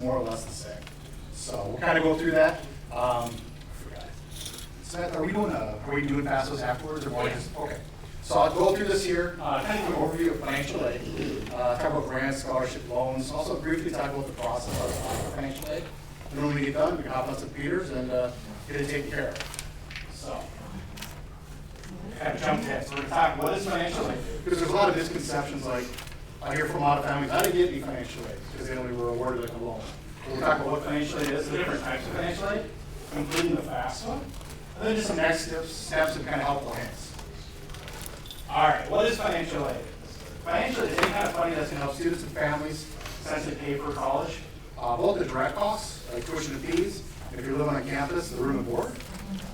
more or less the same. So we'll kind of go through that. I forgot. Are we doing FAFSAs afterwards or more? Just, okay. So I'll go through this here, kind of an overview of financial aid, talk about grants, scholarship, loans, also briefly talk about the process of financial aid. And when we get done, we can hop on some Peters and get it taken care of. So, kind of jump ahead. So we're going to talk what is financial aid? Because there's a lot of misconceptions, like I hear from a lot of families, I didn't get any financial aid because they only were awarded like a loan. So we'll talk about what financial aid is, the different types of financial aid, including the FAFSA, and then just some next steps and kind of helpful hints. All right, what is financial aid? Financial aid is any kind of funding that's going to help students and families essentially pay for college, both the direct costs, like tuition and fees, if you're living on campus, the room and board,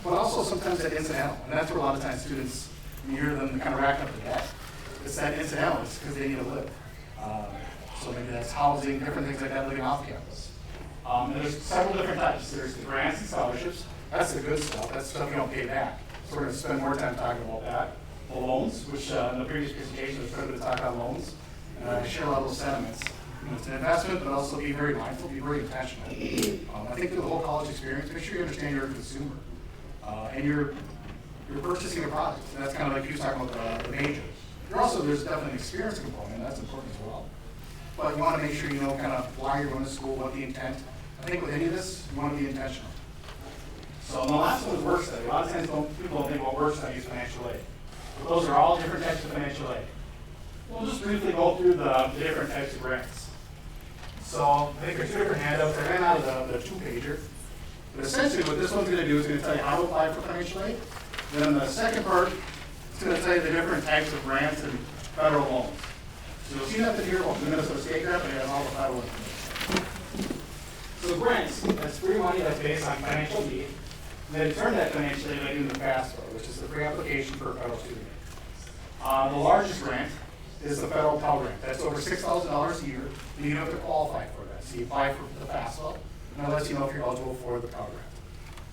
but also sometimes that incidental, and that's where a lot of times students, you hear them kind of rack up the debt. It's that incidental, it's because they need to live. So maybe that's housing, different things like that living off campus. And there's several different types. There's the grants and scholarships. That's the good stuff. That's stuff you don't pay back. So we're going to spend more time talking about that. The loans, which in the previous presentation was quite a bit of talk on loans. And I share a lot of those sentiments. It's an investment, but also be very mindful, be very intentional. I think through the whole college experience, make sure you understand you're a consumer. And you're purchasing a product. And that's kind of like you were talking about the major. There's definitely an experience component, and that's important as well. But you want to make sure you know kind of why you're going to school, what the intent. I think with any of this, you want to be intentional. So the last one is work study. A lot of times people don't think about work study as financial aid. But those are all different types of financial aid. We'll just briefly go through the different types of grants. So I think there's two different handouts. I ran out of the two-pager. But essentially what this one's going to do is going to tell you how to apply for financial aid. Then the second part, it's going to tell you the different types of grants and federal loans. So you'll see nothing here about the Minnesota State grant, but it has all the federal information. So grants, that's free money that's based on financial need. And they determine that financial aid by doing the FAFSA, which is the free application for a federal student. The largest grant is the federal Pell Grant. That's over $6,000 a year, and you have to qualify for that. So you apply for the FAFSA, and that lets you know if you're eligible for the Pell Grant.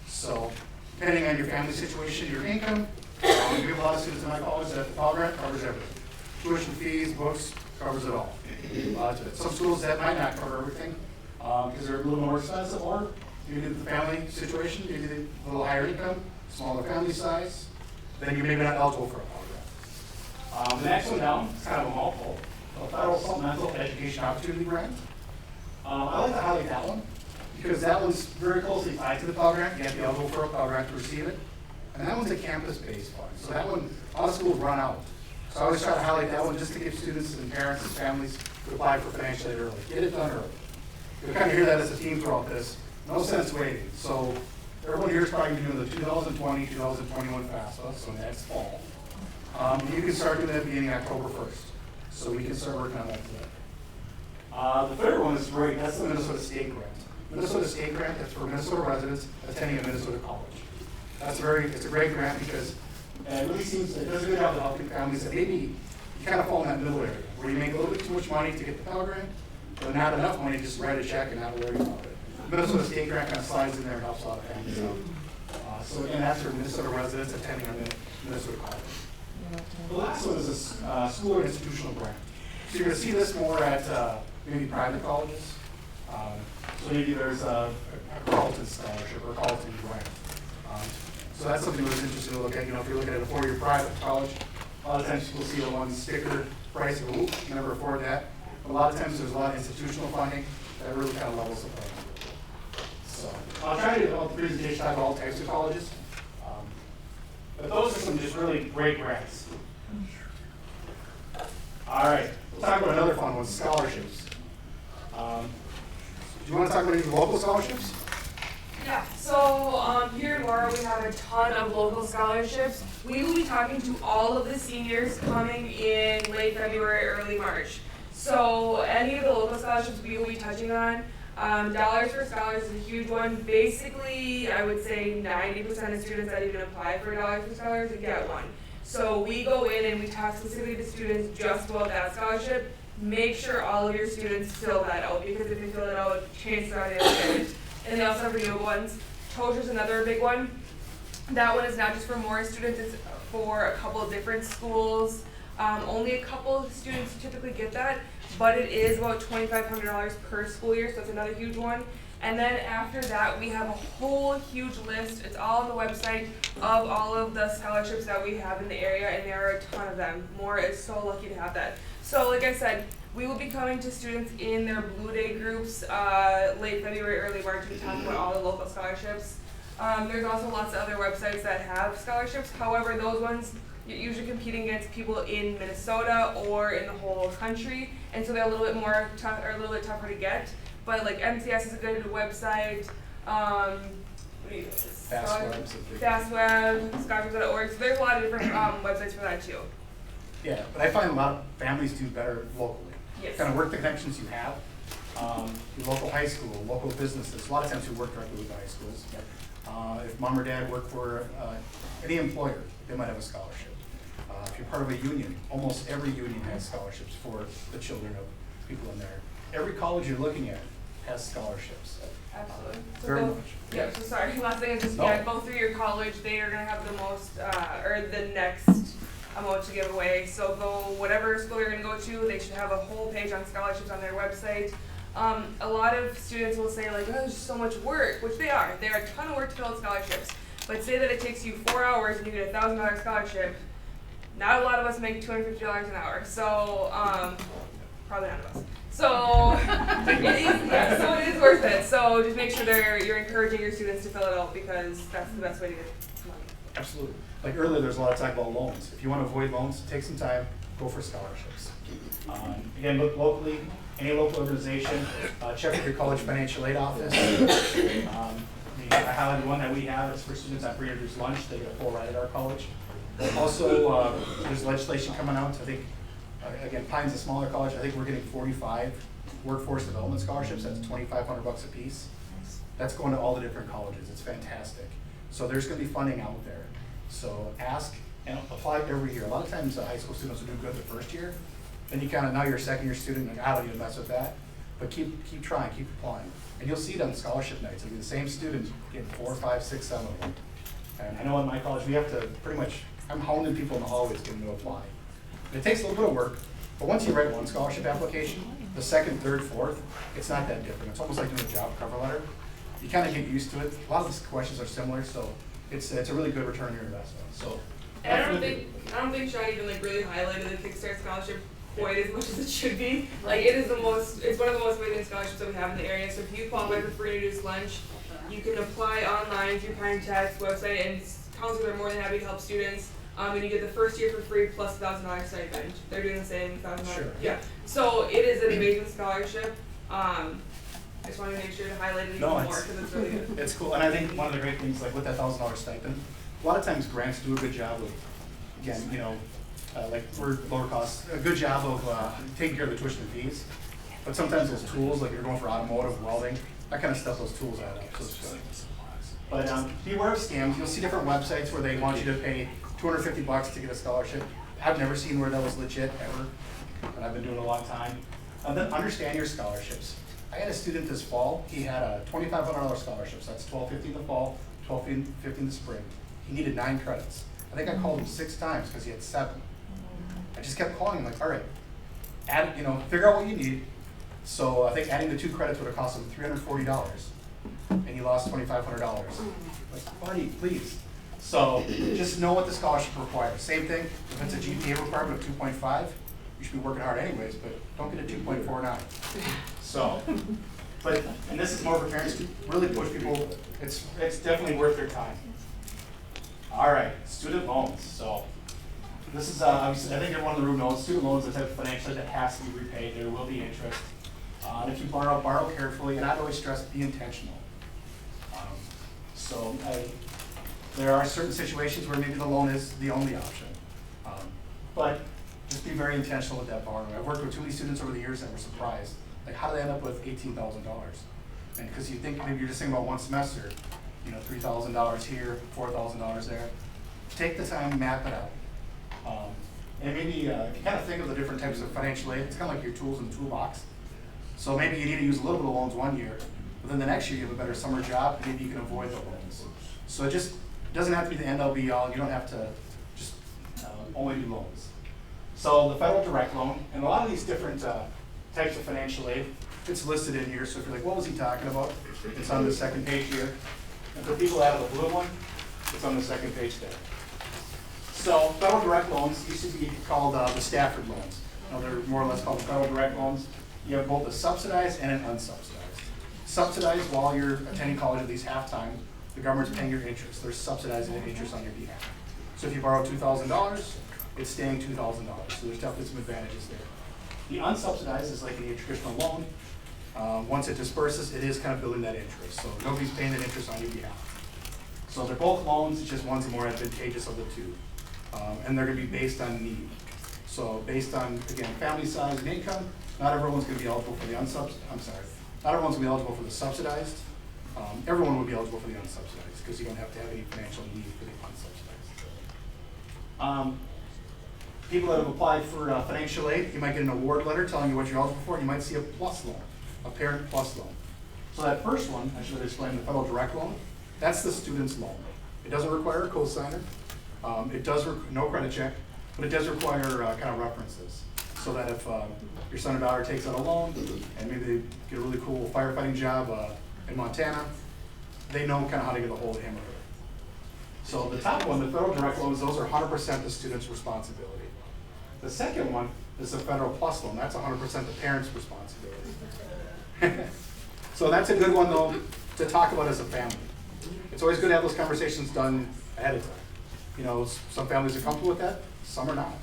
So depending on your family situation, your income, we have a lot of students in my college that the Pell Grant covers everything. Tuition, fees, books, covers it all. Some schools that might not cover everything because they're a little more expensive, or maybe the family situation, maybe a little higher income, smaller family size, then you're maybe not eligible for a Pell Grant. The next one down is kind of a mouthful, a Federal Supplemental Education Opportunity Grant. I like to highlight that one because that one's very closely tied to the Pell Grant. You have to be eligible for a Pell Grant to receive it. And that one's a campus-based fund. So that one, a lot of schools run out. So I always try to highlight that one just to give students and parents and families to apply for financial aid early. Get it done early. You'll kind of hear that as a theme throughout this. No sense waiting. So everyone here is probably doing the 2020, 2021 FAFSA, so next fall. You can start doing that beginning October 1st. So we can start working on that today. The third one is great. That's the Minnesota State Grant. Minnesota State Grant, that's for Minnesota residents attending a Minnesota college. It's a great grant because it really seems, it does a good job of helping families that maybe you kind of fall in that middle area where you make a little bit too much money to get the Pell Grant, but not enough money to just write a check and not worry about it. Minnesota State Grant kind of slides in there and helps a lot of families out. So again, that's for Minnesota residents attending a Minnesota college. The last one is a school or institutional grant. So you're going to see this more at maybe private colleges. So maybe there's a Carleton scholarship or a Carleton grant. So that's something that's interesting to look at. You know, if you're looking at a four-year private college, a lot of times you'll see the one sticker price and you can never afford that. But a lot of times there's a lot of institutional funding that really kind of levels the playing field. So I'll try to develop the presentation talk about all types of colleges. But those are some just really great grants. All right, we'll talk about another fun one, scholarships. Do you want to talk about any local scholarships? Yeah, so here in Mora we have a ton of local scholarships. We will be talking to all of the seniors coming in late February, early March. So any of the local scholarships we will be touching on. Dollars for Scholars is a huge one. Basically, I would say 90% of students that even apply for Dollars for Scholars get one. So we go in and we talk specifically to students just about that scholarship. Make sure all of your students fill that out because if they fill it out, chances are they'll get it. And they also have renewable ones. TOSH is another big one. That one is not just for Mora students, it's for a couple of different schools. Only a couple of students typically get that. but it is about $2,500 per school year, so it's another huge one. And then after that, we have a whole huge list, it's all on the website, of all of the scholarships that we have in the area, and there are a ton of them. Mora is so lucky to have that. So like I said, we will be coming to students in their Blue Day groups late February, early March, and talk about all the local scholarships. There's also lots of other websites that have scholarships. However, those ones, you're usually competing against people in Minnesota or in the whole country, and so they're a little bit more tough, or a little bit tougher to get. But like MCS is a good website. Fastweb, scholarships.org. So there's a lot of different websites for that too. Yeah, but I find a lot of families do better locally. Yes. Kind of work the connections you have. Your local high school, local businesses. A lot of times we work directly with the high schools. If mom or dad work for any employer, they might have a scholarship. If you're part of a union, almost every union has scholarships for the children of people in there. Every college you're looking at has scholarships. Absolutely. So Very go, much. Yeah, so sorry, last thing is just, No. yeah, go through your college, they are gonna have the most, or the next amount to give away. So go, whatever school you're gonna go to, they should have a whole page on scholarships on their website. A lot of students will say like, oh, there's just so much work, which they are. They are a ton of work to fill out scholarships. But say that it takes you 4 hours and you get a $1,000 scholarship, not a lot of us make $250 an hour. So, probably none of us. So it is worth it. So just make sure you're encouraging your students to fill it out, because that's the best way to get money. Absolutely. Like earlier, there's a lot of talk about loans. If you want to avoid loans, take some time, go for scholarships. Again, look locally, any local organization, check with your college financial aid office. I highlighted one that we have. It's for students on pre-introduced lunch. They get a full ride at our college. Also, there's legislation coming out. I think, again, Pine's a smaller college. I think we're getting 45 workforce development scholarships. That's $2,500 a piece. That's going to all the different colleges. It's fantastic. So there's going to be funding out there. So ask and apply every year. A lot of times high school students will do good the first year. Then you kind of, now you're a second year student, like, I don't even mess with that. But keep trying, keep applying. And you'll see it on scholarship nights. It'll be the same student getting 4, 5, 6, 7 of them. And I know in my college, we have to pretty much, I'm hounding people in the hallways getting to apply. And it takes a little bit of work, but once you write one scholarship application, the second, third, fourth, it's not that different. It's almost like doing a job cover letter. You kind of get used to it. A lot of these questions are similar, so it's a really good return on your investment. So. And I don't think Sean even like really highlighted the Kickstart scholarship quite as much as it should be. Like it's one of the most amazing scholarships that we have in the area. So if you qualify for free reduced lunch, you can apply online through Pine Tech's website, and counselors are more than happy to help students. And you get the first year for free plus $1,000 stipend. They're doing the same $1,000. Sure. Yeah. So it is an amazing scholarship. I just wanted to make sure to highlight it even more because it's really good. It's cool, and I think one of the great things, like with that $1,000 stipend, a lot of times grants do a good job of, again, you know, like we're lower cost, a good job of taking care of the tuition and fees. But sometimes those tools, like you're going for automotive, welding, that kind of stuff, those tools add up. So it's good. But beware of scams. You'll see different websites where they want you to pay $250 to get a scholarship. I've never seen where that was legit ever, and I've been doing it a long time. Then understand your scholarships. I had a student this fall. He had a $2,500 scholarship. So that's $1,250 in the fall, $1,250 in the spring. He needed 9 credits. I think I called him 6 times because he had 7. I just kept calling him like, all right, add, figure out what you need. So I think adding the 2 credits would have cost him $340, and he lost $2,500. Like, buddy, please. So just know what the scholarship requires. Same thing, if it's a GPA requirement of 2.5, you should be working hard anyways, but don't get a 2.49. So, and this is more for parents to really push people. It's definitely worth their time. All right, student loans. So this is, obviously, I think everyone in the room knows, student loans is a type of financial aid that has to be repaid. There will be interest. And if you borrow carefully, and I'd always stress, be intentional. There are certain situations where maybe the loan is the only option. But just be very intentional with that borrowing. I've worked with too many students over the years that were surprised. Like, how do they end up with $18,000? And because you think maybe you're just thinking about one semester, $3,000 here, $4,000 there. Take the time, map it out. And maybe you kind of think of the different types of financial aid. It's kind of like your tools in the toolbox. So maybe you need to use a little bit of loans one year, but then the next year you have a better summer job, and maybe you can avoid the loans. So it just doesn't have to be the end all be all. You don't have to just only do loans. So the federal direct loan, and a lot of these different types of financial aid. It's listed in here, so if you're like, what was he talking about? It's on the second page here. And for people that have the blue one, it's on the second page there. So federal direct loans used to be called the Stafford loans. Now they're more or less called federal direct loans. You have both a subsidized and an unsubsidized. Subsidized while you're attending college, at least half-time, the government's paying your interest. They're subsidizing the interest on your behalf. So if you borrow $2,000, it's staying $2,000. So there's definitely some advantages there. The unsubsidized is like a traditional loan. Once it disperses, it is kind of building that interest. So nobody's paying that interest on your behalf. So they're both loans, it's just one's more advantageous of the two. And they're gonna be based on need. So based on, again, family size and income, not everyone's gonna be eligible for the not everyone's gonna be eligible for the subsidized. Everyone would be eligible for the unsubsidized because you don't have to have any financial need for the unsubsidized. People that have applied for financial aid, you might get an award letter telling you what you're eligible for, and you might see a plus loan, a parent plus loan. So that first one, I should have explained, the federal direct loan, that's the student's loan. It doesn't require a cosigner. It does no credit check, but it does require kind of references. So that if your son or daughter takes out a loan and maybe they get a really cool firefighting job in Montana, they know kind of how to get a hold of him or her. So the top one, the federal direct loans, those are 100% the student's responsibility. The second one is the federal plus loan. That's 100% the parent's responsibility. So that's a good one though to talk about as a family. It's always good to have those conversations done ahead of time. You know, some families are comfortable with that, some are not,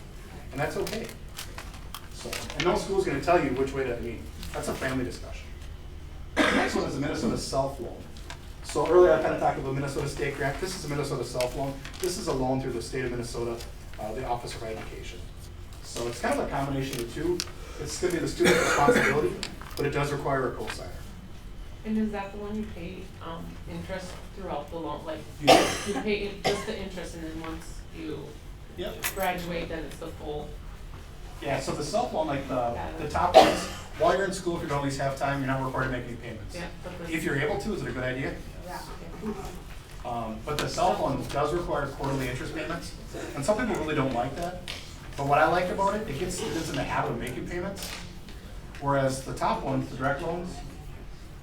and that's okay. So, and no school's going to tell you which way to meet. That's a family discussion. The next one is the Minnesota self-loan. So earlier I kind of talked about Minnesota State Grant. This is a Minnesota self-loan. This is a loan through the state of Minnesota, the Office of Education. So it's kind of a combination of the two. It's going to be the student's responsibility, but it does require a cosigner. And is that the one you pay interest throughout the loan? Like You pay just the interest, and then once you graduate, then it's the full. Yeah, so the self-loan, like the top ones, while you're in school, if you're at least half-time, you're not required to make any payments. Yeah. If you're able to, is it a good idea? Yeah. But the self-loan does require quarterly interest payments, and some people really don't like that. But what I like about it, it gets students in the habit of making payments, whereas the top ones, the direct loans,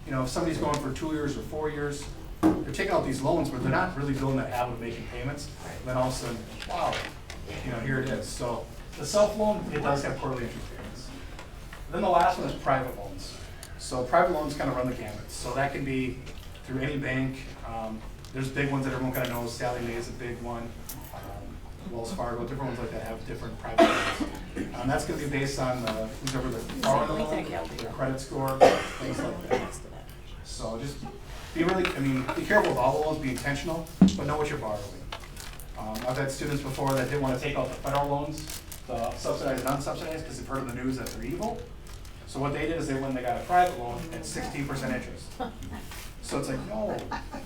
you know, if somebody's going for 2 years or 4 years, they're taking out these loans, but they're not really building that habit of making payments. And then all of a sudden, wow, you know, here it is. So the self-loan, it does have quarterly interest payments. Then the last one is private loans. So private loans kind of run the gamut. So that can be through any bank. There's big ones that everyone kind of knows. Sallie Mae is a big one. Wells Fargo, different ones like that have different private loans. That's going to be based on who's over the borrowing the loan, their credit score, things like that. So just be be careful with all the loans, be intentional, but know what you're borrowing. I've had students before that didn't want to take out the federal loans, the subsidized and unsubsidized, because they've heard in the news that they're evil. So what they did is they went and they got a private loan at 16% interest. So it's like, no,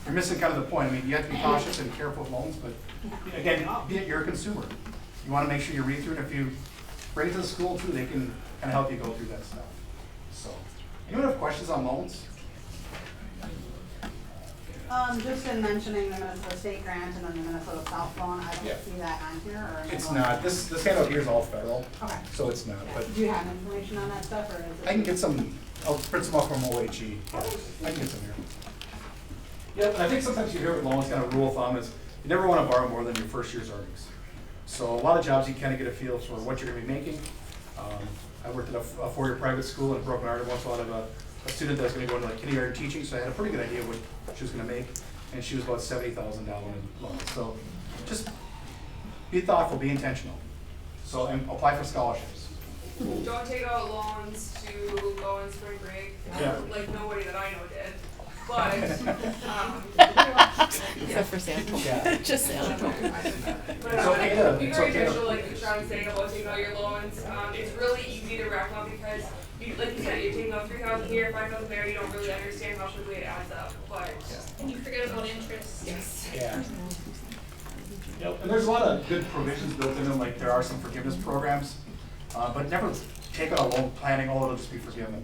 you're missing kind of the point. I mean, you have to be cautious and careful with loans, but again, you're a consumer. You want to make sure you read through it. If you bring it to the school too, they can kind of help you go through that stuff. So, anyone have questions on loans? Just in mentioning the Minnesota State Grant and then the Minnesota South Loan, I don't see that on here, or? It's not. This handout here is all federal, Okay. so it's not. But Do you have information on that stuff, or is it? I can get some. I'll print some off from OHE. I can get some here. Yep, and I think sometimes you hear with loans, kind of rule of thumb is you never want to borrow more than your first year's earnings. So a lot of jobs you kind of get a feel for what you're going to be making. I worked at a 4-year private school in Broken Arm. Once a lot of a student that's going to go into like kindergarten teaching, so I had a pretty good idea what she was going to make, and she was about $70,000 in loans. So just be thoughtful, be intentional. So and apply for scholarships. Don't take out loans to go on spring break. Yeah. Like nobody that I know did. But Except for Santa. Yeah. Just Santa. But It's okay to- be it's very okay to- intentional, like Sean's saying about taking out your loans. It's really easy to rack up because, like you said, you're taking out $3,000 here, $5,000 there. You don't really understand how quickly it adds up. But And you forget about interest. yes. Yeah. Yep, and there's a lot of good provisions built in them, like there are some forgiveness programs, but never take out a loan planning, oh, it'll just be forgiven.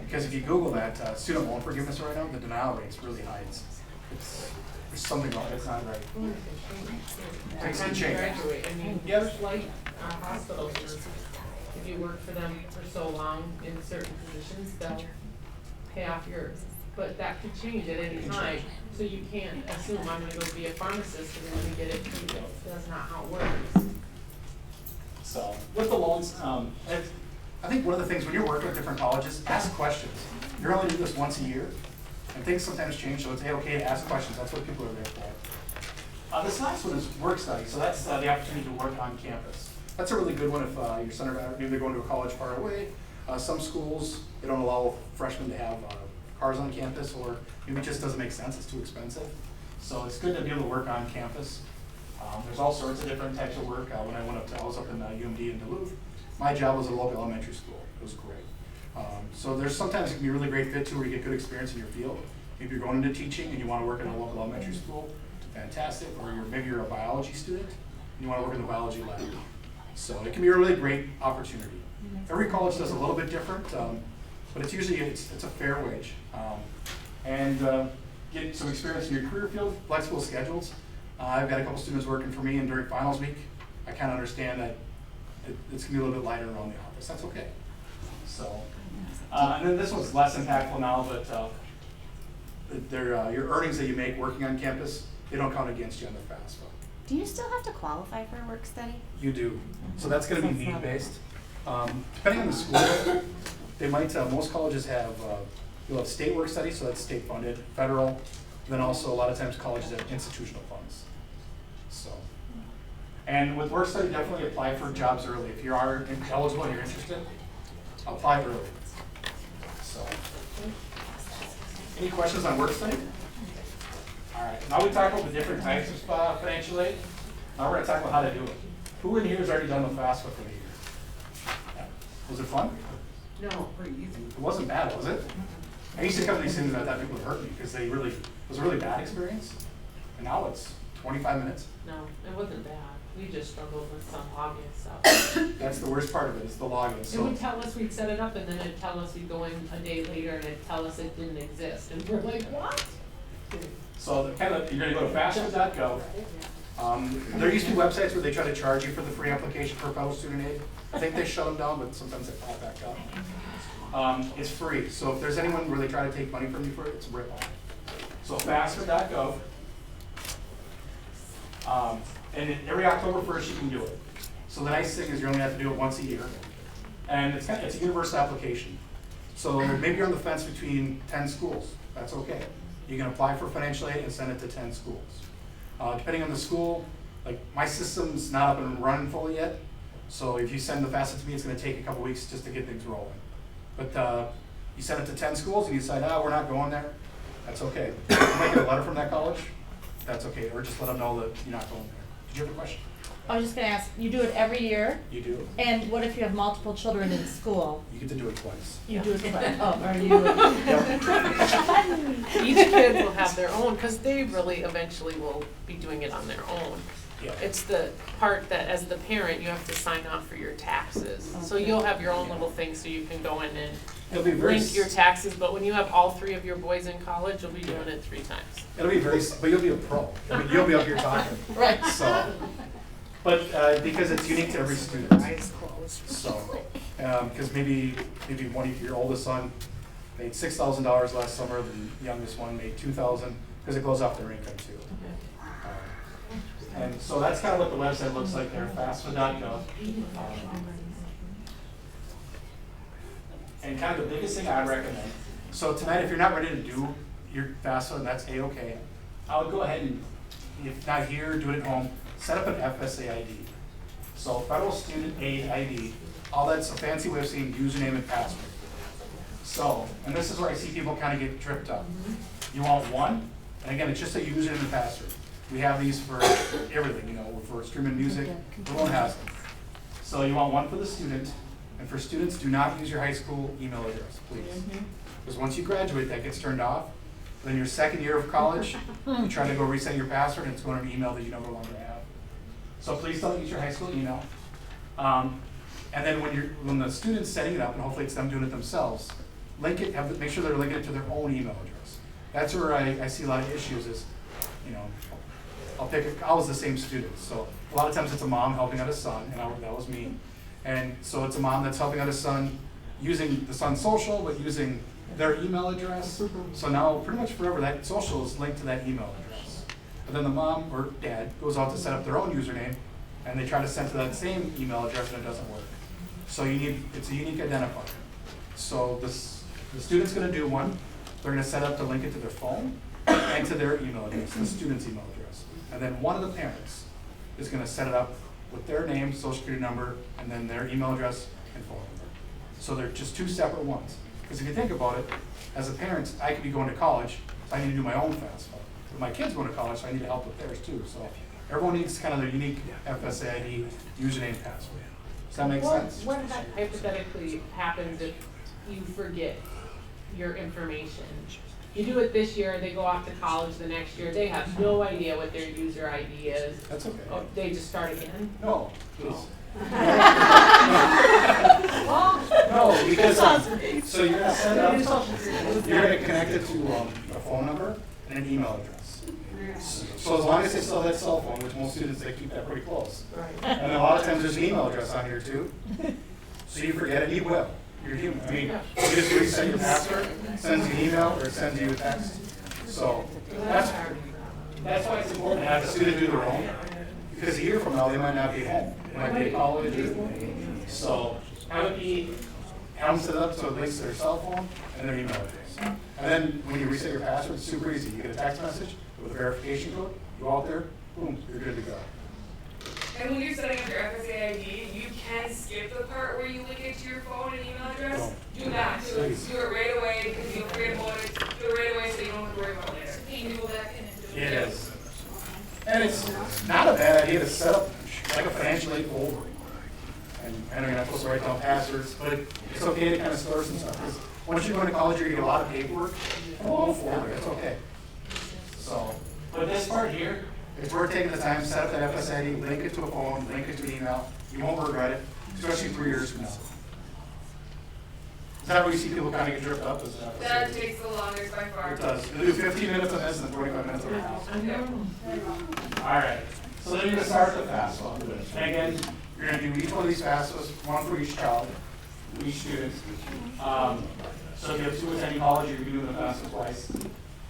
Because if you Google that, student loan forgiveness right now, the denial rate's really high. There's something wrong, it's not right. Things can change. Graduate, I mean, Yes. like hospitals, if you work for them for so long in certain positions, they'll pay off yours. But that could change at any time, so you can't assume I'm gonna go be a pharmacist and then get it free. That's not how it works. So with the loans, I think one of the things when you're working with different colleges, ask questions. You're only doing this once a year, and things sometimes change, so it's okay to ask questions. That's what people are there for. This last one is work study, so that's the opportunity to work on campus. That's a really good one if your son or daughter, maybe they're going to a college far away. Some schools, they don't allow freshmen to have cars on campus, or maybe it just doesn't make sense, it's too expensive. So it's good to be able to work on campus. There's all sorts of different types of work. When I was up in UMD in Duluth, my job was at a local elementary school. It was great. So there's sometimes it can be a really great fit too, where you get good experience in your field. Maybe you're going into teaching and you want to work in a local elementary school, fantastic. Or maybe you're a biology student and you want to work in the biology lab. So it can be a really great opportunity. Every college does a little bit different, but it's usually it's a fair wage. Get some experience in your career field, flexible schedules. I've got a couple students working for me, and during finals week, I kind of understand that it's gonna be a little bit lighter around the office. That's okay. So, and then this one's less impactful now, but your earnings that you make working on campus, they don't count against you on the FAFSA. Do you still have to qualify for a work study? You do. So that's going to be need-based. Depending on the school, they might, most colleges have, you'll have state work studies, so that's state funded, federal, then also a lot of times colleges have institutional funds. So, and with work study, definitely apply for jobs early. If you are eligible and you're interested, apply early. So, any questions on work study? All right, now we talk about the different types of financial aid. Now we're going to talk about how to do it. Who in here has already done the FAFSA for the year? Yeah. Was it fun? No, pretty easy. It wasn't bad, was it? I used to come to these things and I thought people would hurt me because it was a really bad experience. And now it's 25 minutes. No, it wasn't bad. We just struggled with some login stuff. That's the worst part of it, is the login. It So would tell us we'd set it up, and then it'd tell us we'd go in a day later, and it'd tell us it didn't exist, and we're like, what? you're going to go to fafsa.gov. There used to be websites where they try to charge you for the free application for federal student aid. I think they shut them down, but sometimes they pop back up. It's free, so if there's anyone where they try to take money from you for it, it's a rip-off. So fafsa.gov. And every October 1st you can do it. So the nice thing is you only have to do it once a year. And it's a universal application. So maybe you're on the fence between 10 schools. That's okay. You can apply for financial aid and send it to 10 schools. Depending on the school, like my system's not up and running fully yet. So if you send the FAFSA to me, it's going to take a couple weeks just to get things rolling. But you send it to 10 schools and you decide, we're not going there. That's okay. You might get a letter from that college. That's okay. Or just let them know that you're not going there. Did you have a question? I was just gonna ask, you do it every year? You do. And what if you have multiple children in school? You get to do it twice. You do it twice. Oh, are you? Each kid will have their own, because they really eventually will be doing it on their own. Yeah. It's the part that, as the parent, you have to sign off for your taxes. So Okay. you'll have your own little thing, so you can go in and It'll be very. link your taxes, but when you have all three of your boys in college, you'll be doing it 3 times. It'll be very, but you'll be a pro. I mean, you'll be up here talking. Right. So, but because it's unique to every student. So, because maybe one of your oldest son made $6,000 last summer, the youngest one made $2,000, because it goes off their income too. And so that's kind of what the website looks like there, fafsa.gov. And kind of the biggest thing I recommend, so tonight if you're not ready to do your FAFSA, and that's A-okay, I would go ahead and, if not here, do it at home, set up an FSA ID. So Federal Student Aid ID, all that's a fancy way of saying username and password. So, and this is where I see people kind of get tripped up. You want one, and again, it's just a username and password. We have these for everything, for streaming music, everyone has them. So you want one for the student, and for students, do not use your high school email address, please. Because once you graduate, that gets turned off. Then your second year of college, you try to go reset your password, and it's going to an email that you no longer have. So please don't use your high school email. And then when the student's setting it up, and hopefully it's them doing it themselves, link it. Make sure they're linking it to their own email address. That's where I see a lot of issues. Is I was the same student, so a lot of times it's a mom helping out a son, and that was me. And so it's a mom that's helping out his son, using the son's social, but using their email address. So now, pretty much forever, that social is linked to that email address. But then the mom or dad goes out to set up their own username, and they try to send to that same email address, and it doesn't work. So it's a unique identifier. So the student's gonna do one. They're gonna set up to link it to their phone and to their email address, the student's email address. And then one of the parents is gonna set it up with their name, social security number, and then their email address and phone number. So they're just two separate ones. Because if you think about it, as a parent, I could be going to college, so I need to do my own FAFSA. But my kids going to college, so I need to help with theirs too. So everyone needs kind of their unique FSA ID username and password. Does that make sense? What hypothetically happens if you forget your information? You do it this year, they go off to college the next year, they have no idea what their user ID is. That's okay. Oh, they just start again? No, please. Well, No, because, so you're gonna set up, you're gonna connect it to a phone number and an email address. So as long as they still have that cell phone, which most students, they keep that pretty close. right. And a lot of times there's an email address on here too. So you forget it, you will. You're human. I mean, you just reset your password, sends you an email or it sends you a text. So that's why it's important to have the student do their own. Because a year from now, they might not be home. They might be at college. So have them set up so it links to their cell phone and their email address. And then when you reset your password, it's super easy. You get a text message with a verification code, you go out there, boom, you're good to go. And when you're setting up your FSA ID, you can skip the part where you link it to your phone and email address. Do not do it. Do it right away because you'll forget about it. Do it right away so you don't have to worry about it later. You can go back in and do it. It is. And it's not a bad idea to set up like a financial aid folder. And I know you're not supposed to write down passwords, but it's okay to kind of store some stuff. Because once you go to college, you're gonna get a lot of paperwork. Oh, folder, it's okay. So, but this part here, it's worth taking the time, to set up that FSID, link it to a phone, link it to an email. You won't regret it, especially 3 years from now. Is that where you see people kind of get tripped up? Is that That takes the longest by far. It does. You'll do 15 minutes of this and 45 minutes of the house. All right. So then you're going to start the FAFSA. And again, you're going to do each one of these FAFSAs, one for each child, each student. So if you have two attending college, you're doing the FAFSA twice.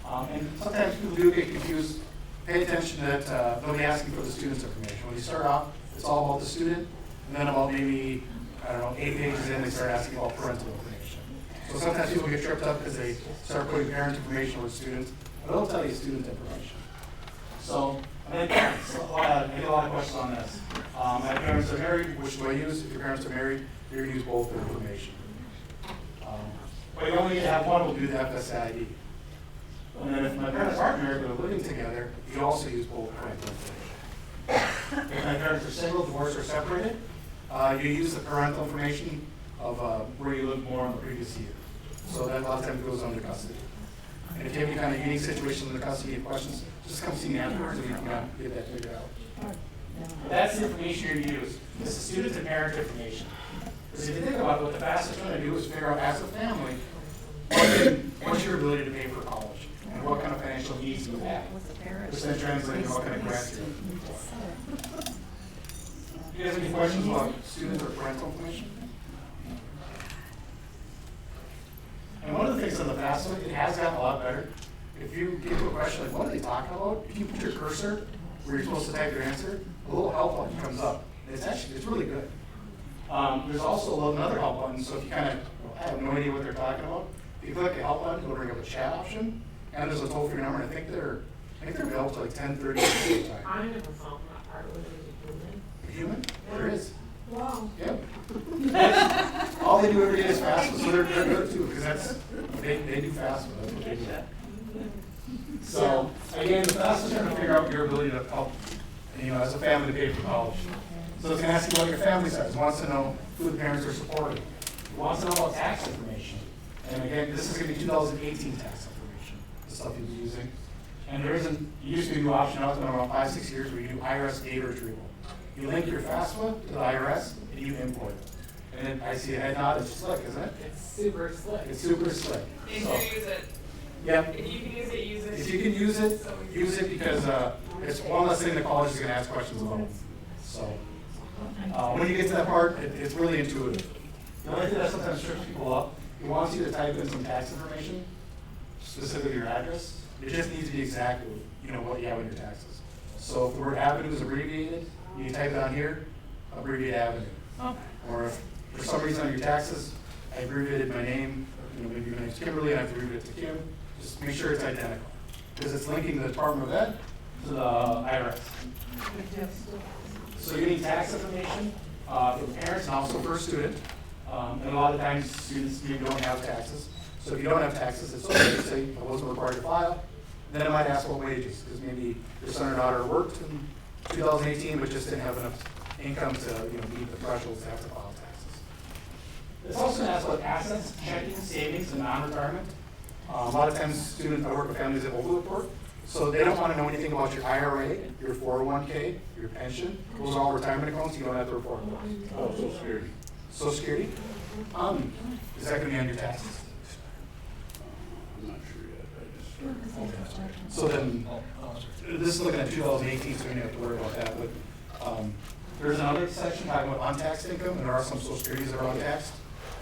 And sometimes people do get confused. Pay attention that they'll be asking for the student's information. When you start off, it's all about the student, and then about maybe, I don't know, 8 pages in, they start asking about parental information. So sometimes people get tripped up because they start putting parent information with students, but it'll tell you student information. So, and then parents, I get a lot of questions on this. My parents are married, which do I use? If your parents are married, you're going to use both their information. But you only need to have one, will do the FSA ID. And then if my parents aren't married but are living together, you also use both parental information. If my parents are single, divorced, or separated, you use the parental information of where you lived more in the previous year. So that a lot of times goes under custody. And if you have any kind of unique situation in the custody and questions, just come see me afterwards and we can get that figured out. That's the information you use. This is student and parent information. Because if you think about it, what the FAFSA is trying to do is figure out as a family, what's your ability to pay for college? And what kind of financial needs you have, which then translates into what kind of grants you're looking for. Do you have any questions about student or parental information? And one of the things on the FAFSA, it has gotten a lot better. If you get to a question like, what are they talking about? If you put your cursor where you're supposed to type your answer, a little help button comes up. It's really good. There's also another help button, so if you kind of have no idea what they're talking about, if you click the help button, it'll bring up a chat option. And there's a toll-free number, and I think they're available till like 10:30 at time. I never found that part where there's a human. Human? There is. Wow. Yep. All they do every day is FAFSA, so they're good too, because they do FAFSA, that's what they do. So, again, the FAFSA is trying to figure out your ability to help, as a family to pay for college. So it's going to ask you what your family size. It wants to know who the parents are supporting. It wants to know about tax information. And again, this is going to be 2018 tax information, the stuff you'll be using. And there isn't, you used to do option out in around 5-6 years where you do IRS data retrieval. You link your FAFSA to the IRS and you import it. And then I see a head nod, it's slick, isn't it? It's super slick. It's super slick. And So, you use it. yep. If you can use it, use it. If you can use it because it's one less thing the college is going to ask questions about. So, When you get to that part, it's really intuitive. The only thing that sometimes trips people up, it wants you to type in some tax information, specifically your address. It just needs to be exactly, what you have in your taxes. So if the word avenue is abbreviated, you type it on here, abbreviate avenue. Oh. Or if for some reason on your taxes, I abbreviated my name, maybe my name's Kimberly, and I abbreviated it to Kim, just make sure it's identical. Because it's linking the Department of Ed to the IRS. So you need tax information for the parents and also for a student. And a lot of times students maybe don't have taxes. So if you don't have taxes, it's okay to say I wasn't required to file. Then it might ask what wages, because maybe your son or daughter worked in 2018 but just didn't have enough income to meet the thresholds to have to file taxes. It's also going to ask about assets, checking, savings, and non-retirement. A lot of times students, I work with families that over-report, so they don't want to know anything about your IRA, your 401k, your pension. Those are all retirement accounts, you don't have to report those. Oh, Social Security. Social Security, is that going to be on your taxes? I'm not sure yet, I just started. So then, this is looking at 2018, so you don't have to worry about that, but there's another section talking about untaxed income, and there are some social securities that are untaxed,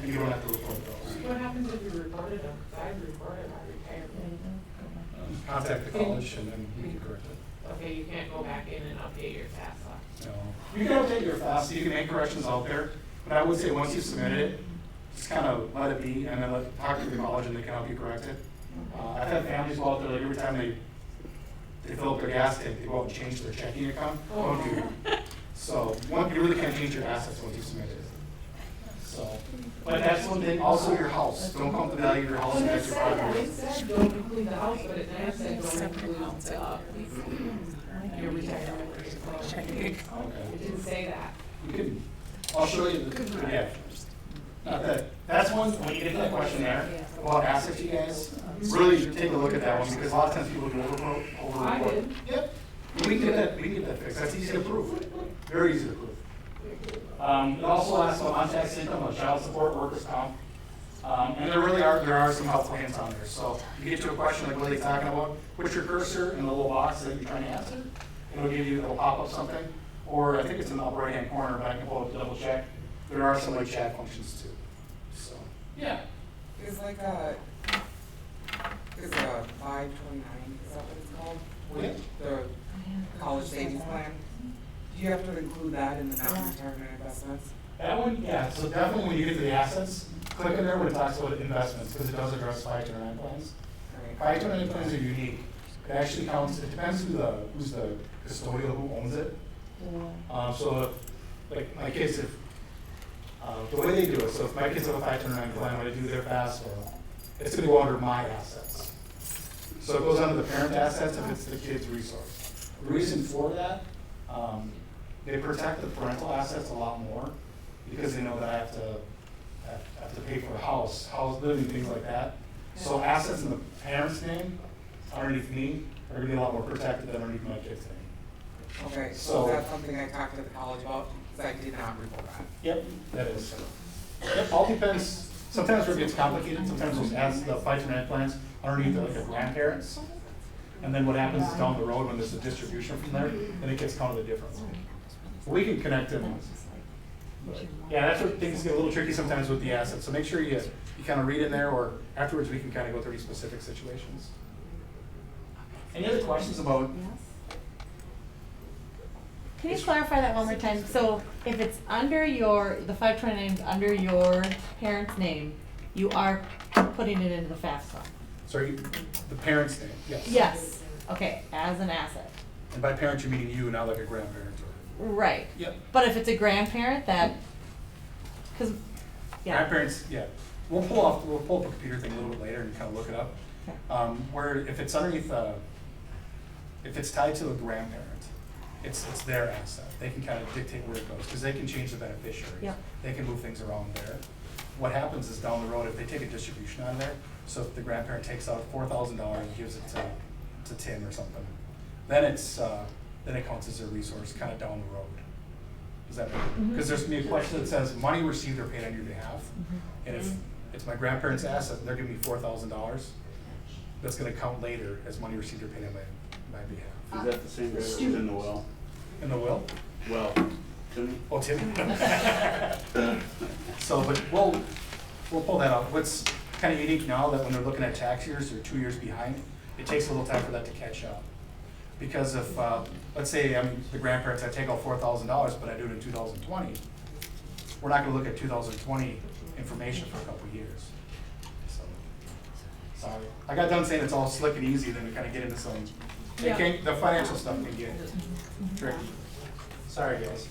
and you don't have to report those. What happens if you reported them? 'Cause I reported my retirement. Contact the college and then we can correct it. Okay, you can't go back in and update your FAFSA. No. You can update your FAFSA, you can make corrections out there, but I would say once you submitted it, just kind of let it be, and then talk to the college and they can help you correct it. I've had families go out there, like every time they fill up their gas tank, they go out and change their checking account. Don't do that. So, you really can't change your assets once you submit it. So, but that's one thing, also your house, don't count the value of your house Well, it against your said that, property. it said don't include the house, but it never said don't include your retirement. Okay. It didn't say that. You can, I'll show you the, yeah. Not that, that's one, when you get to that question there, about assets, you guys, really take a look at that one, because a lot of times people do over. I did. Yep, we can get that fixed, that's easy to prove, very easy to prove. It also asks about untaxed income, like child support, workers' comp. And there are some helpful hints on there, so you get to a question like what are they talking about, put your cursor in the little box that you're trying to answer, it'll pop up something, or I think it's in the upper right-hand corner, but I can pull up to double check. There are some like chat functions too, so. Yeah. Is like is a 529, is that what it's called? Yeah. The college savings plan? Do you have to include that in the non-retirement investments? That one, yeah, so definitely when you get to the assets, click in there when it talks about investments, because it does address 529 plans. Right. 529 plans are unique. It actually counts, it depends who's the custodial who owns it. So if, like my kids, the way they do it, so if my kids have a 529 plan, when I do their FAFSA, it's gonna go under my assets. So it goes under the parent assets if it's the kid's resource. The reason for that, they protect the parental assets a lot more because they know that I have to pay for a house living, things like that. So assets in the parent's name, underneath me, are gonna be a lot more protected than underneath my kid's name. Okay, So- so that's something I talked to the college about, because I did not report that. Yep, that is. Yep, all depends, sometimes where it gets complicated, sometimes those ads, the 529 plans underneath are like the grandparents. And then what happens is down the road when there's a distribution from there, then it gets counted differently. We can connect them. But, yeah, that's where things get a little tricky sometimes with the assets, so make sure you kind of read in there, or afterwards we can kind of go through these specific situations. Any other questions about? Can you clarify that one more time? So if it's under the 529 is under your parent's name, you are putting it into the FAFSA? Sorry, the parent's name, yes. Yes, okay, as an asset. And by parent, you're meaning you, not like a grandparent or. Right. Yep. But if it's a grandparent, because, yeah. Grandparents, yeah. We'll pull up a computer thing a little bit later and kind of look it up. Okay. Where if it's underneath, if it's tied to a grandparent, it's their asset. They can kind of dictate where it goes, because they can change the beneficiaries. Yep. They can move things around there. What happens is down the road, if they take a distribution on there, so if the grandparent takes out $4,000 and gives it to Tim or something, then it counts as a resource kind of down the road. Does that make, because there's gonna be a question that says money received or paid on your behalf, and if it's my grandparents' asset and they're giving me $4,000, that's gonna count later as money received or paid on my behalf. Is that the same guy that was in the well? In the will? Well, Timmy? Oh, Timmy. So, but we'll pull that up. What's kind of unique now that when they're looking at tax years, they're 2 years behind. It takes a little time for that to catch up. Because if, let's say I'm the grandparents, I take out $4,000, but I do it in 2020, we're not gonna look at 2020 information for a couple of years. So, sorry. I got done saying it's all slick and easy, then we kind of get into some, the financial stuff can get tricky. Sorry, guys.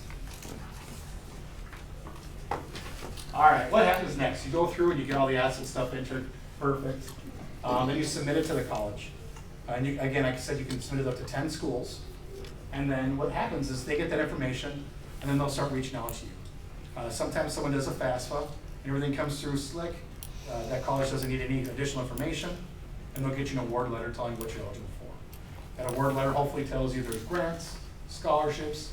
All right, what happens next? You go through and you get all the asset stuff entered, perfect. Then you submit it to the college. And you, again, like I said, you can submit it up to 10 schools. And then what happens is they get that information and then they'll start reaching out to you. Sometimes someone does a FAFSA and everything comes through slick. That college doesn't need any additional information and they'll get you an award letter telling you what you're eligible for. That award letter hopefully tells you there's grants, scholarships.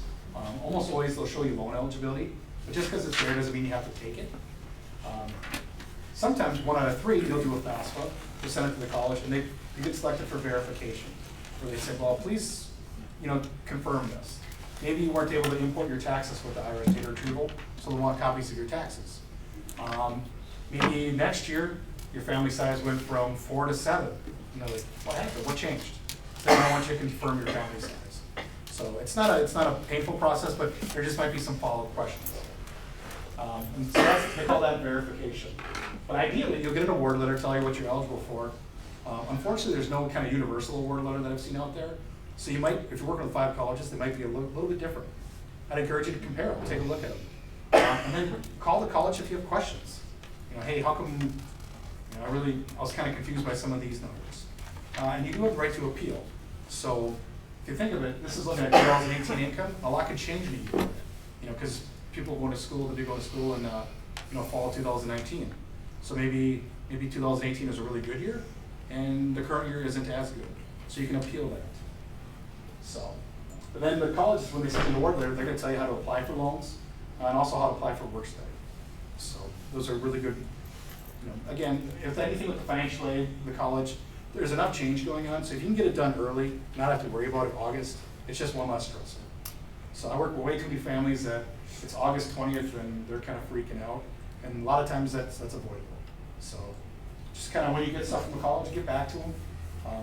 Almost always they'll show you loan eligibility, but just because it's there doesn't mean you have to take it. Sometimes 1 out of 3, they'll do a FAFSA, they'll send it to the college, and you get selected for verification, where they say, well, please, confirm this. Maybe you weren't able to import your taxes with the IRS data retrieval, so they want copies of your taxes. Maybe next year, your family size went from 4 to 7. Like, what happened? What changed? Then I want you to confirm your family size. So it's not a painful process, but there just might be some follow-up questions. And so they call that verification. But ideally, you'll get an award letter telling you what you're eligible for. Unfortunately, there's no kind of universal award letter that I've seen out there. So you might, if you're working with 5 colleges, they might be a little bit different. I'd encourage you to compare them, take a look at them. And then call the college if you have questions. Hey, how come, I was kind of confused by some of these numbers. And you do have the right to appeal. So if you think of it, this is looking at 2018 income. A lot could change in a year, because people going to school, they go to school in fall of 2019. So maybe 2018 is a really good year, and the current year isn't as good. So you can appeal that. So, but then the colleges, when they send you an award letter, they're going to tell you how to apply for loans and also how to apply for work study. So those are really good. Again, if anything with the financial aid, the college, there's enough change going on. So if you can get it done early, not have to worry about it in August, it's just one less stressor. So I work with way too many families that it's August 20th and they're kind of freaking out. And a lot of times that's avoidable. So just kind of when you get stuff from the college, get back to them.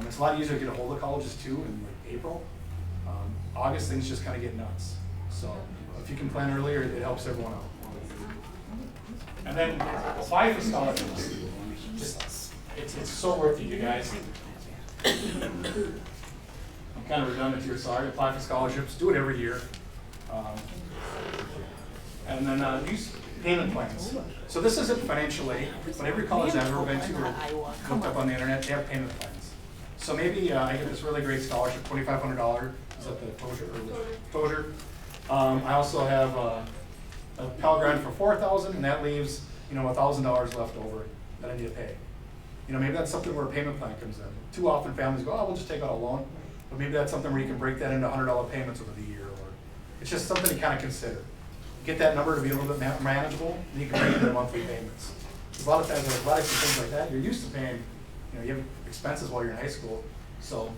It's a lot easier to get a hold of colleges too in like April. August, things just kind of get nuts. So if you can plan earlier, it helps everyone out. And then apply for scholarships. It's so worth it, you guys. I'm kind of redundant here, sorry. Apply for scholarships, do it every year. And then use payment plans. So this isn't financial aid, but every college I've ever been to or looked up on the internet, they have payment plans. So maybe I get this really great scholarship, $2,500. Is that the closure? I also have a Pell Grant for $4,000, and that leaves $1,000 left over that I need to pay. Maybe that's something where a payment plan comes in. Too often families go, oh, we'll just take out a loan. But maybe that's something where you can break that into $100 payments over the year. Or it's just something to kind of consider. Get that number to be a little bit manageable, and you can bring it into monthly payments. Because a lot of times with athletics and things like that, you're used to paying, you have expenses while you're in high school. So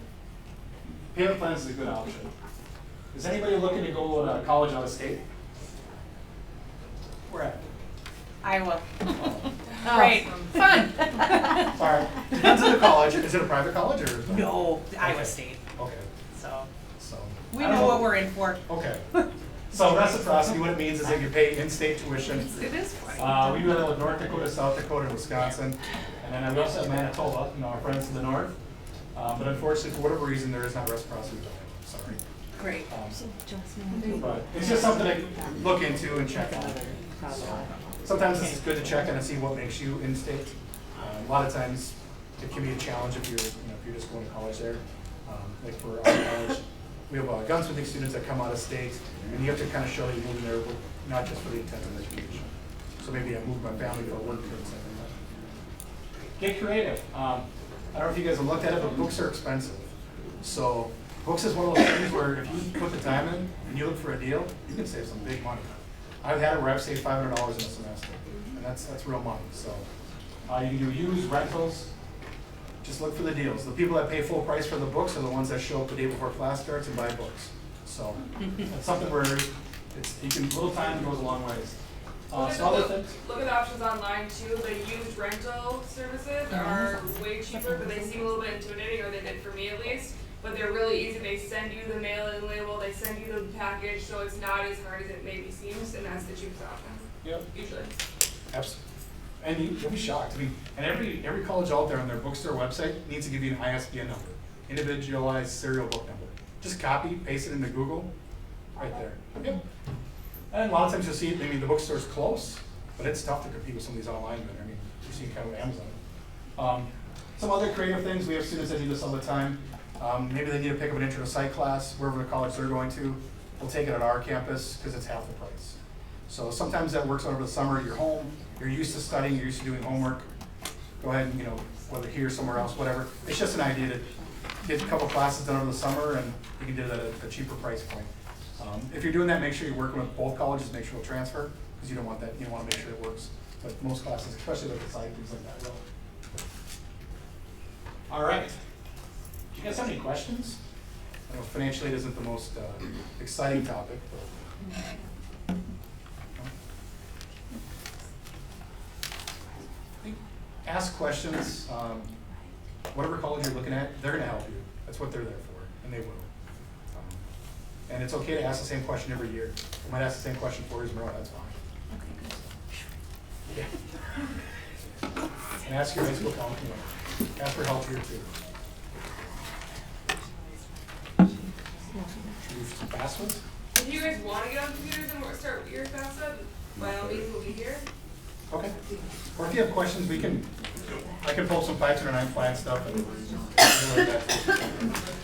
payment plans is a good option. Is anybody looking to go to college out of state? Where at? Iowa. Great. Fun. Sorry. Depends on the college. Is it a private college or? No, Iowa Okay. State. Okay. So So. we I don't know what we're in for. Okay. So reciprocity, what it means is that you pay in-state tuition. It is funny. We do that with North Dakota, South Dakota, and Wisconsin. And then we also have Manitoba, our friends to the north. But unfortunately, for whatever reason, there is not reciprocity. Sorry. Great. But it's just something to look into and check on. So sometimes it's good to check on and see what makes you in-state. A lot of times it can be a challenge if you're, if you're just going to college there. Like for our college, we have gunsmithing students that come out of state, and you have to kind of show that you're moving there, not just for the intent of education. So maybe I moved my family for work or something like that. Get creative. I don't know if you guys have looked at it, but books are expensive. So books is one of those things where if you put the time in and you look for a deal, you can save some big money. I've had it where I've saved $500 in a semester, and that's real money. So you can do used rentals. Just look for the deals. The people that pay full price for the books are the ones that show up the day before class starts and buy books. So it's something where if You can, little time goes a long ways. Look at Some other the- things, Look at the options online too, the used rental services are way cheaper, but they seem a little bit intimidating, or they did for me at least. But they're really easy, they send you the mail-in label, they send you the package, so it's not as hard as it maybe seems, and that's the cheapest option, yep, usually. absolutely. And you'll be shocked, I mean, and every college out there on their bookstore website needs to give you an ISBN number, individualized serial book number. Just copy, paste it into Google, right there. Yep. And a lot of times you'll see, I mean, the bookstore's close, but it's tough to compete with some of these online vendors. I mean, you're seeing kind of with Amazon. Some other creative things, we have students that do this all the time. Maybe they need to pick up an intro to psych class, wherever the college they're going to. We'll take it at our campus because it's half the price. So sometimes that works over the summer, you're home, you're used to studying, you're used to doing homework. Go ahead and, whether here, somewhere else, whatever. It's just an idea to get a couple classes done over the summer, and you can do that at a cheaper price point. If you're doing that, make sure you're working with both colleges, make sure it'll transfer, because you don't want that, you want to make sure it works. But most classes, especially like the psych, things like that, will. All right. Do you guys have any questions? I know financial aid isn't the most exciting topic, but. Ask questions. Whatever college you're looking at, they're going to help you. That's what they're there for, and they will. And it's okay to ask the same question every year. I might ask the same question 4 years in a row, that's fine. Yeah. And ask your high school counselor. Ask for help here too. Should we do some fast ones? If you guys wanna get on computers and start your FAFSA, by all means, we'll be here. Okay. Or if you have questions, I can pull some 509 plan stuff and like that.